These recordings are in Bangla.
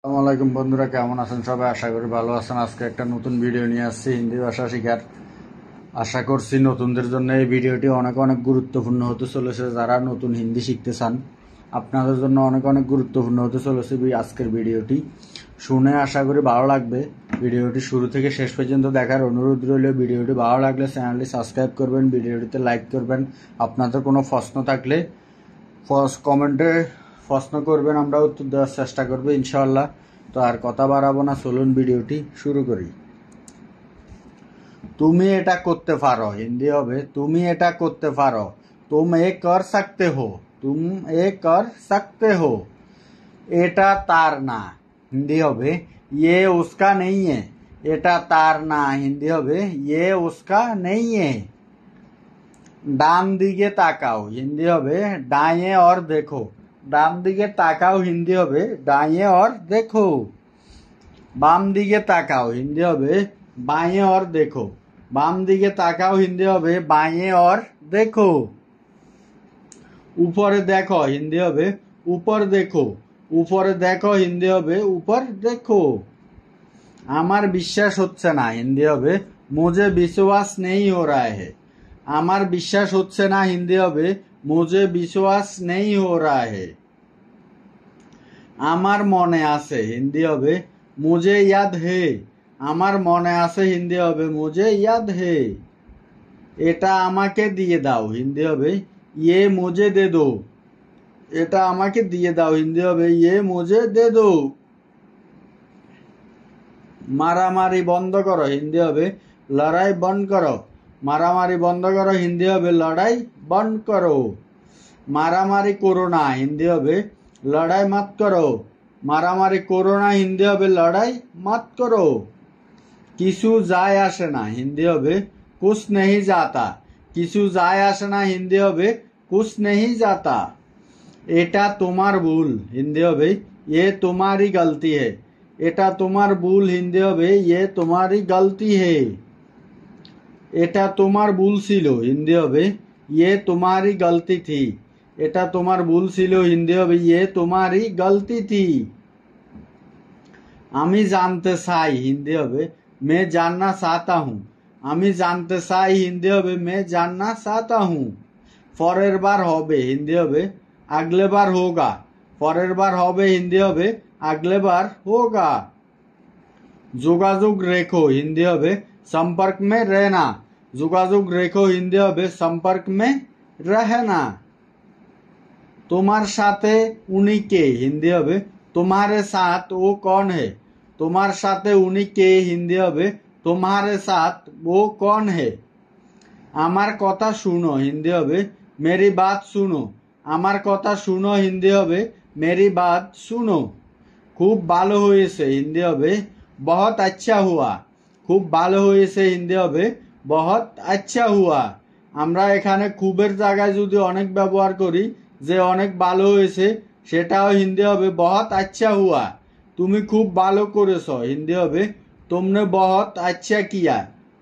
আসসালামু আলাইকুম বন্ধুরা, কেমন আছেন সবাই? আশা করি ভালো আছেন। আজকে একটা নতুন ভিডিও নিয়ে আসছি হিন্দি ভাষা শেখার। আশা করছি নতুনদের জন্য এই ভিডিওটি অনেক অনেক গুরুত্বপূর্ণ হতে চলেছে। যারা নতুন হিন্দি শিখতে চান আপনাদের জন্য অনেক অনেক গুরুত্বপূর্ণ হতে চলেছে আজকের ভিডিওটি। শুনে আশা করি ভালো লাগবে। ভিডিওটি শুরু থেকে শেষ পর্যন্ত দেখার অনুরোধ রইল। ভিডিওটি ভালো লাগলে চ্যানেলটি সাবস্ক্রাইব করবেন, ভিডিওটিতে লাইক করবেন। আপনাদের কোনো প্রশ্ন থাকলে কমেন্টে প্রশ্ন করবেন, আমরা উত্তর দেওয়ার চেষ্টা করবো ইনশাআল্লাহ। তো আর কথা বাড়াবো না, চলুন ভিডিওটি শুরু করি। তুমি এটা করতে পারো হিন্দি হবে তুমি এটা করতে পারো। তুম এ কর সকতে হো, তুম এ কর সকতে হো। এটা তার না, হিন্দি হবে ये उसका नहीं है। এটা তার না, হিন্দি হবে ये उसका नहीं है। ডান দিকে তাকাও, হিন্দি হবে দাঁয়ে और देखो। ডান দিকে তাকাও, হিন্দি হবে দাঁয়ে और देखो। বাম দিকে তাকাও, হিন্দি হবে বাঁয়ে और देखो। বাম দিকে তাকাও, হিন্দি হবে বাঁয়ে और देखो। উপরে দেখো, হিন্দি হবে ऊपर देखो। উপরে দেখো, হিন্দি হবে ऊपर देखो। আমার বিশ্বাস হচ্ছে না, হিন্দি হবে मुझे विश्वास नहीं हो रहा है। আমার বিশ্বাস হচ্ছে না, হিন্দি হবে मुझे विश्वास नहीं हो रहा है। আমার মনে আছে, হিন্দি হবে मुझे याद है। আমার মনে আছে, হিন্দি হবে मुझे याद है। এটা আমাকে দিয়ে দাও, হিন্দি হবে ये मुझे दे दो। এটা আমাকে দিয়ে দাও, হিন্দি হবে ये मुझे दे दो। মারামারি বন্ধ করো, হিন্দি হবে লড়াই বন্ধ করো। মারামারি বন্ধ করো, হিন্দি হবে লড়াই বন্ধ করো। মারামারি করো না, হিন্দি হবে লড়াই মত করো। মারামারি করো না, হিন্দি হবে লড়াই মত করো। কিছু যায় আসে না, হিন্দি হবে কুছ নেহি যাতা। কিছু যায় আসে না, হিন্দি হবে কুছ নেহি যাতা। এটা তোমার ভুল, হিন্দি হবে ये तुम्हारी गलती है। এটা তোমার ভুল, হিন্দি হবে ये तुम्हारी गलती है। এটা তোমার ভুল ছিল, হিন্দি হবে ये तुम्हारी गलती थी। এটা তোমার ভুল ছিল, হিন্দি হবে ये तुम्हारी गलती थी। আমি জানতে চাই, হিন্দি হবে मैं जानना चाहता हूँ। আমি জানতে চাই, হিন্দি হবে मैं जानना चाहता हूँ। পরের বার হবে, হিন্দি হবে अगले बार होगा। পরের বার হবে, হিন্দি হবে अगले बार होगा। যোগাযোগ রেখো, হিন্দি হবে संपर्क में रहना। যোগাযোগ রেখো, হিন্দি হবে संपर्क में रहना। তোমার সাথে উনি কে, হিন্দি হবে तुम्हारे साथ वो कौन है। তোমার সাথে উনি কে, হিন্দি হবে तुम्हारे साथ वो कौन है। আমার কথা শুনো, হিন্দি হবে मेरी बात सुनो। আমার কথা শুনো, হিন্দি হবে मेरी बात सुनो। খুব ভালো হয়েছে, হিন্দি হবে बहुत अच्छा हुआ। খুব ভালো হয়েছে, হিন্দি হবে बहुत अच्छा हुआ। আমরা এখানে খুবের জায়গায় যদি অনেক ব্যবহার করি, যে অনেক ভালো হয়েছে, সেটাও হিন্দি হবে बहुत अच्छा हुआ। তুমি খুব ভালো করেছো, হিন্দি হবে तुमने बहुत अच्छा किया।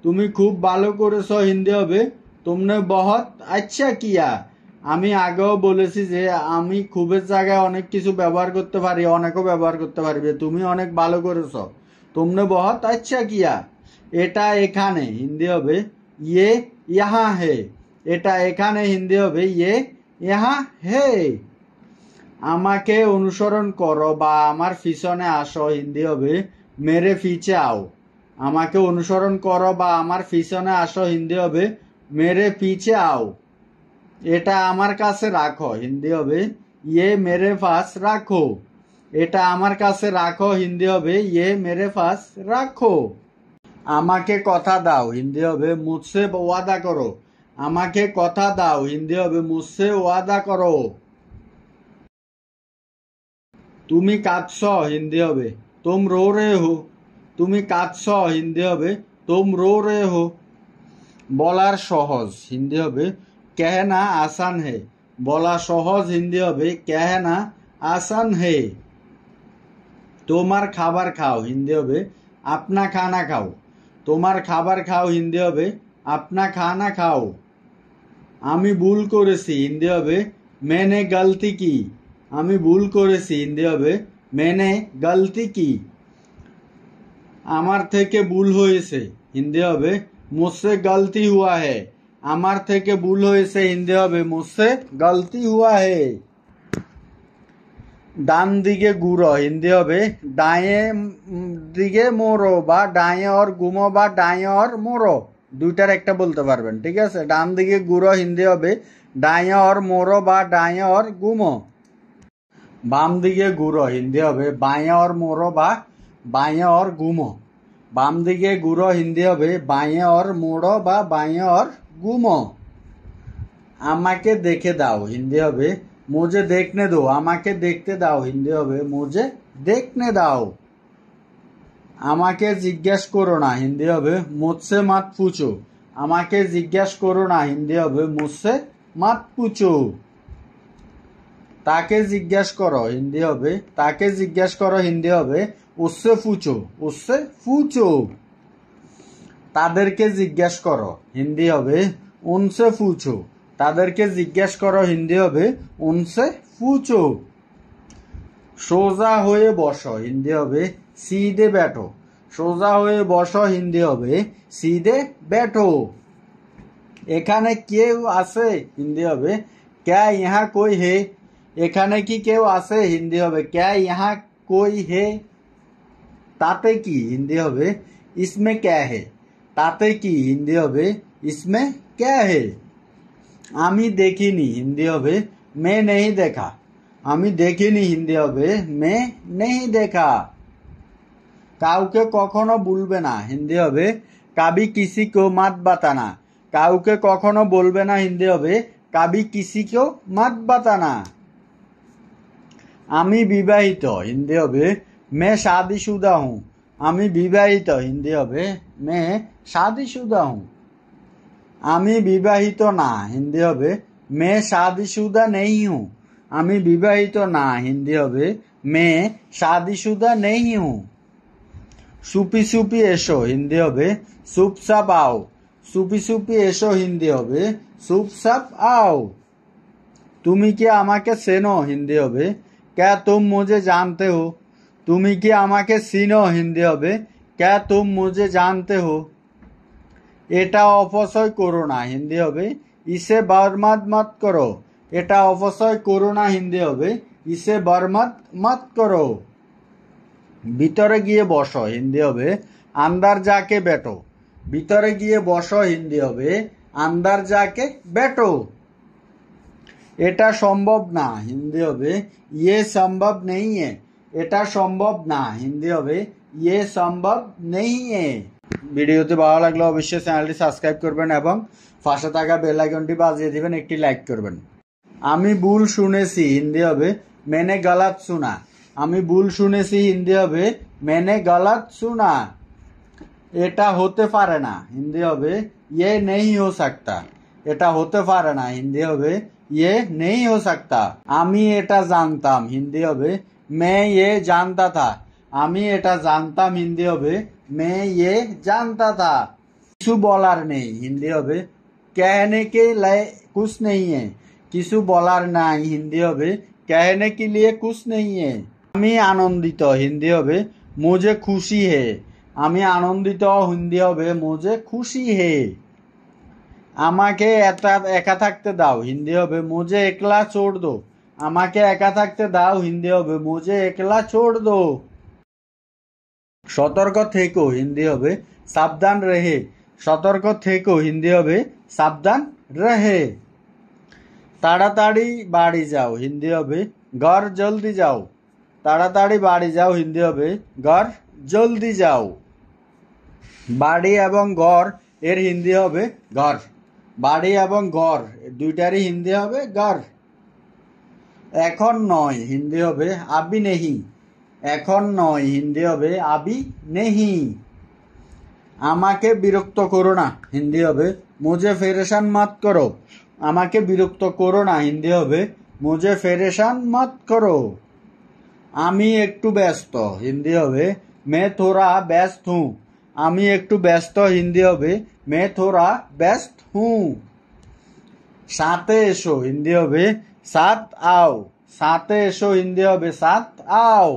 তুমি খুব ভালো করেছো, হিন্দি হবে तुमने बहुत अच्छा किया। আমি আগেও বলেছি যে আমি খুবের জায়গায় অনেক কিছু ব্যবহার করতে পারি, অনেকও ব্যবহার করতে পারবে। তুমি অনেক ভালো করেছো, तुमने बहुत अच्छा किया। এটা এখানে, হিন্দি হবে ये यहाँ है। এটা এখানে, হিন্দি হবে ये यहाँ है। আমাকে অনুসরণ করো বা আমার পিছনে আসো, হিন্দি হবে মেরে পিছে আও। আমাকে অনুসরণ করো বা আমার পিছনে আসো, হিন্দি হবে মেরে পিছে আও। এটা আমার কাছে রাখো, হিন্দি হবে ये मेरे पास রাখো। এটা আমার কাছে রাখো, হিন্দি হবে ये मेरे पास রাখো। আমাকে কথা দাও, হিন্দি হবে মুঝसे ওয়াদা করো। আমাকে কথা দাও, হিন্দি হবে মুঝसे ওয়াদা করো। তুমি কাঁদছো, হিন্দি হবে तुम रो रहे हो। তুমি কাঁদছো, হিন্দি হবে तुम रो रहे हो। বলার সহজ, হিন্দি হবে कहना आसान है। বলা সহজ, হিন্দি হবে कहना आसान है। তোমার খাবার খাও, হিন্দি হবে अपना खाना खाओ। তোমার খাবার খাও, হিন্দি হবে अपना खाना खाओ। আমি ভুল করেছি, হিন্দি হবে मैंने गलती की। আমি ভুল করেছি, হিন্দি হবে मैंने गलती की। আমার থেকে ভুল হয়েছে হিন্দি হবে मुझसे गलती हुआ है। আমার থেকে ভুল হয়েছে হিন্দি হবে मुझसे गलती हुआ है। ডান দিকে ঘুরো হিন্দি হবে ডায়ে দিকে মোড়ো বা ডায়ে और ঘুমো বা ডায়ে और মোড়ো দুইটার একটা বলতে পারবেন, ঠিক আছে। ডান দিকে ঘুরো হিন্দি হবে ডায়ে और মোড়ো বা ডায়ে और ঘুমো। বাম দিকে ঘুরো হিন্দি হবে বায়ে और মোড়ো বা বায়ে और ঘুমো। বাম দিকে ঘুরো হিন্দি হবে বায়ে और মোড়ো বা বায়ে और ঘুমো। আমাকে দেখে দাও হিন্দি হবে मुझे देखने दो। আমাকে দেখতে দাও হিন্দি হবে मुझे देखने দাও। আমাকে জিজ্ঞেস করো না হিন্দি হবে मुझसे मत पूछो। আমাকে জিজ্ঞেস করো না হিন্দি হবে मुझसे मत पूछो। তাকে জিজ্ঞেস করো হিন্দি হবে তাকে জিজ্ঞেস করো হিন্দি হবে उससे पूछो उससे पूछो। তাদেরকে জিজ্ঞেস করো হিন্দি হবে उनसे पूछो। তাদেরকে জিজ্ঞেস করো হিন্দি হবে उनसे पूछो। সোজা হয়ে বসো হিন্দি হবে सीधे बैठो। সোজা হয়ে বসো হিন্দি হবে सीधे बैठो। এখানে কেউ আছে হিন্দি হবে क्या यहाँ कोई है। এখানে কি কেউ আছে হিন্দি হবে क्या यहाँ कोई है। তাতে কি হিন্দি হবে इसमें क्या है। তাতে কি হিন্দি হবে इसमें क्या है। আমি দেখিনি হিন্দি হবে मैं नहीं देखा। আমি দেখিনি হিন্দি হবে मैं नहीं देखा। কাউকে কখনো বলবে না হিন্দি হবে कभी किसी को मत बताना। কাউকে কখনো বলবে না হিন্দি হবে कभी किसी को मत बताना। আমি বিবাহিত হিন্দি হবে मैं शादीशुदा हूँ। আমি বিবাহিত হিন্দি হবে मैं शादीशुदा हूँ। আমি বিবাহিত না হিন্দি হবে मैं शादीशुदा नहीं हूँ। আমি বিবাহিত না হিন্দি হবে मैं शादीशुदा नहीं हूँ। সুপি সুপি এসো হিন্দি হবে চুপচাপ आओ। সুপি সুপি এসো হিন্দি হবে চুপচাপ आओ। তুমি কি আমাকে চেনো হিন্দি হবে क्या तुम मुझे जानते हो। তুমি কি আমাকে চিনো হিন্দি হবে क्या तुम मुझे जानते हो। এটা অপচয় করো না হিন্দি হবে ইসে বরবাদ মত করো। এটা অপচয় করো না হিন্দি হবে ইসে বরবাদ মত করো। ভিতরে গিয়ে বসো হিন্দি হবে আন্দার যাকে বেটো। ভিতরে গিয়ে বসো হিন্দি হবে আন্দার যাকে বেটো। এটা সম্ভব না হিন্দি হবে ये संभव नहीं है। এটা সম্ভব না হিন্দি হবে ये संभव नहीं है। ভিডিওতে ভালো লাগলে অবশ্যই চ্যানেলটি সাবস্ক্রাইব করবেন এবং পাশে থাকা বেল আইকনটি বাজিয়ে দিবেন একটি লাইক করবেন। আমি ভুল শুনেছি হিন্দি হবে मैंने गलत सुना। আমি ভুল শুনেছি হিন্দি হবে मैंने गलत सुना। এটা হতে পারে না হিন্দি হবে ये नहीं हो सकता। এটা হতে পারে না হিন্দি হবে ये नहीं हो सकता। আমি এটা জানতাম হিন্দি হবে मैं ये जानता था। আমি এটা জানতাম হিন্দি হবে मैं ये जानता था। কিছু বলার নেই হিন্দি হবে कहने के लिए कुछ नहीं है। কিছু বলার নাই হিন্দি হবে कहने के लिए कुछ नहीं है। আমি আনন্দিত হিন্দি হবে मुझे खुशी है। আমি আনন্দিত হিন্দি হবে मुझे खुशी है। আমাকে একা থাকতে দাও হিন্দি হবে मुझे একলা छोड़ दो। আমাকে একা থাকতে দাও হিন্দি হবে मुझे একলা छोड़ दो। সতর্ক থেকো হিন্দি হবে সাবধান রহে। সতর্ক থেকো হিন্দি হবে সাবধান রহে। তাড়াতাড়ি বাড়ি যাও হিন্দি হবে ঘর জলদি যাও। তাড়াতাড়ি বাড়ি যাও হিন্দি হবে ঘর জলদি যাও। বাড়ি এবং ঘর এর হিন্দি হবে ঘর। বাড়ি এবং ঘর দুইটারই হিন্দি হবে ঘর। এখন নয় হিন্দি হবে আবি নেহি। এখন নয় হিন্দি হবে আবি নেহি। আমাকে বিরক্ত করো না হিন্দি হবে मुझे परेशान मत करो। আমাকে বিরক্ত করো না হিন্দি হবে मुझे परेशान मत करो। আমি একটু ব্যস্ত হিন্দি হবে मैं थोड़ा व्यस्त हूँ। আমি একটু ব্যস্ত হিন্দি হবে मैं थोड़ा व्यस्त हूँ। সাথে এসো হিন্দি হবে साथ आओ। সাথে এসো হিন্দি হবে साथ आओ।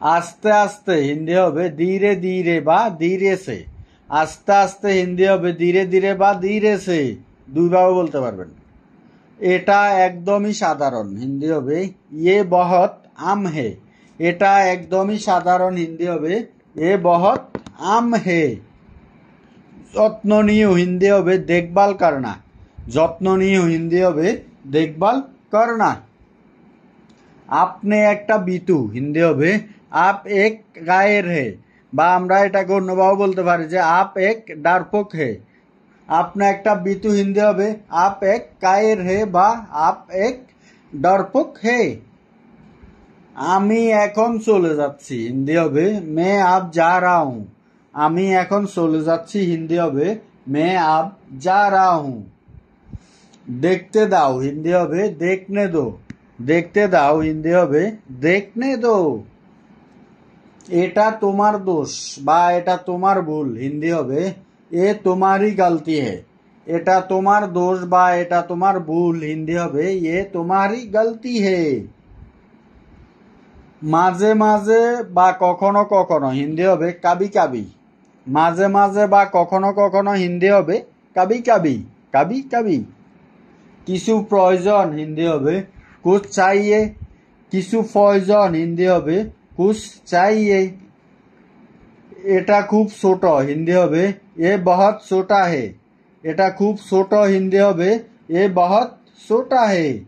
আস্তে আস্তে হিন্দি হবে ধীরে ধীরে বা ধীরে সে। আস্তে আস্তে হিন্দি হবে ধীরে ধীরে বা ধীরে সে। দুইভাবে বলতে পারবেন। এটা একদমই সাধারণ হিন্দি হবে ইয়ে বহুত আম হে। এটা একদমই সাধারণ হিন্দি হবে এ বহুত আম হে। যত্ন নিয়ে হিন্দি হবে দেখভাল করনা। যত্ন নিয়ে হিন্দি হবে দেখভাল করনা। আপনি একটা বিতু হিন্দি হবে আপ এক গায়ের হে। বা আমরা এটাকে অন্যভাবে বলতে পারি যে আপ এক ডারপোক হে। আপনি একটা বিতু হিন্দি হবে আপ এক কায়ের হে বা আপ এক ডরপোক হে। আমি এখন চলে যাচ্ছি হিন্দি হবে মে আপ যা রা হুঁ। আমি এখন চলে যাচ্ছি হিন্দি হবে মে আপ যা রা হুঁ। দেখতে দাও হিন্দি হবে দেখনে দো। দেখতে দাও হিন্দি হবে দেখনে দো। এটা তোমার দোষ বা এটা তোমার ভুল হিন্দি হবে এ তোমারই গলতি হে। এটা তোমার দোষ বা এটা তোমার ভুল হিন্দি হবে এ তোমারই গলতি হে। মাঝে মাঝে বা কখনো কখনো হিন্দি হবে কাবি কাবি। মাঝে মাঝে বা কখনো কখনো হিন্দি হবে কাবি কাবি কাবি কাবি। কিছু প্রয়োজন হিন্দি হবে কুছ চাইয়ে। কিছু প্রয়োজন হিন্দি হবে কুছ চাইয়ে। এটা খুব ছোট হিন্দি হবে এ বহুত ছোটা হে। এটা খুব ছোট হিন্দি হবে এ বহুত ছোটা হে।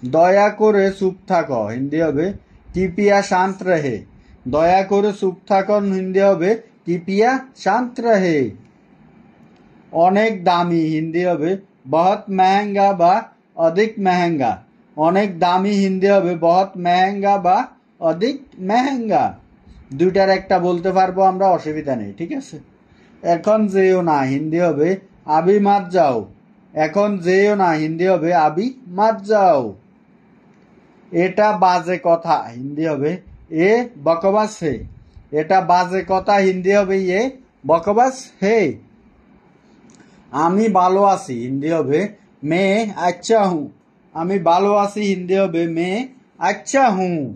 দয়া করে চুপ থাকো হিন্দি হবে কৃপিয়া শান্ত রহে। দয়া করে চুপ থাকো হিন্দি হবে কৃপিয়া শান্ত রহে। অনেক দামি হিন্দি হবে বহুত মেহেঙ্গা বা অধিক মেহেঙ্গা। অনেক দামি হিন্দি হবে বহুত মেহেঙ্গা বা অধিক মেহেঙ্গা। দুইটার একটা বলতে পারবো আমরা অসুবিধা নেই ঠিক আছে। এখন যেও না হিন্দি হবে আবি মাত যাও। এখন যেও না হিন্দি হবে আবি মাত যাও। এটা বাজে কথা হিন্দি হবে এ বকবাস হে। এটা বাজে কথা হিন্দি হবে এ বকবাস হে। আমি ভালো আছি হিন্দি হবে মে আচ্ছা হুঁ। আমি ভালো আছি হিন্দি হবে মে আচ্ছা হুঁ।